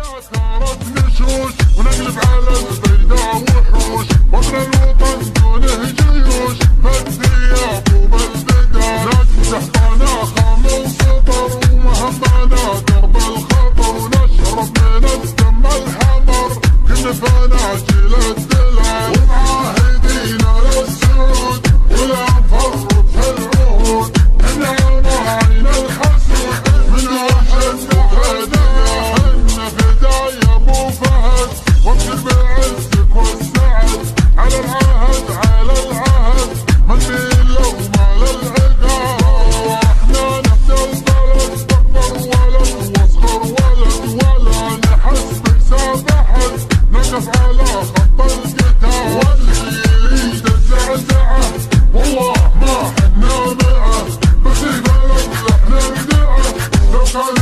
يا ثارة نشوش ونقلب على البيداء وحوش وطن الوطن دونه جيوش بالثياب وبالبدع ناس تحتانا خام وسطر ومهمانا درب الخطر ونشرب من الدم الحمر كنفانا جيل الدلع ومعاهدين للسعود ولا نفرط في العهود احنا عين الحسود من وحدنا حنا فداي ابو فهد وابشر بعزك والسعد على العهد من بيله ومال العقاب احنا نفدى البلد تكبر ولد واصغر ولد ولا نحسبك سابحد نقف على خط القتال واللي يريد الزعزعه والله ما حنا معه بس يبلد احنا ندعه لو كان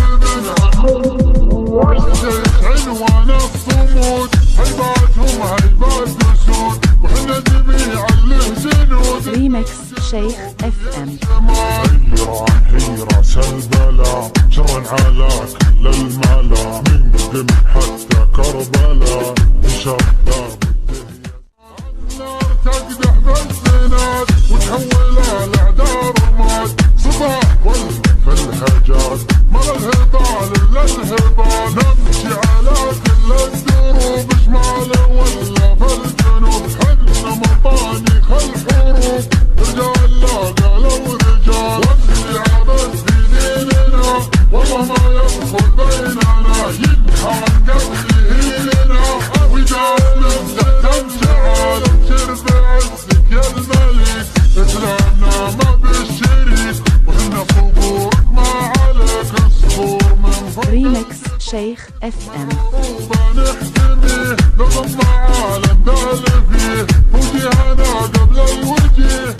عنوان الصمود هيباتهم هيبات اسود وحنا جميع الجنود ريمكس شيخ اف ام. هيرة سلبلة شر على كل الملا من قدم حتى كربلا شباب النار تقدح بالزناد وتحول الاعداء رماد صباح والف في الهجات ما الهبال الا الهبال نمشي على كل الدروب شمال ولا في الجنوب حنا مطانيخ الحروب رجال لا قالوا رجال واللي عبد في ديننا والله ما يدخل بيننا ينحان قبله لنا ودام تمشعل ابشر بعزك يا الملك اسلامنا ما بالشريك وحنا صبورك ما عليك الصبور من فوق ريمكس شيخ اف ام. نحتميه نظم عالم دال فيه وجهنا قبل الوجه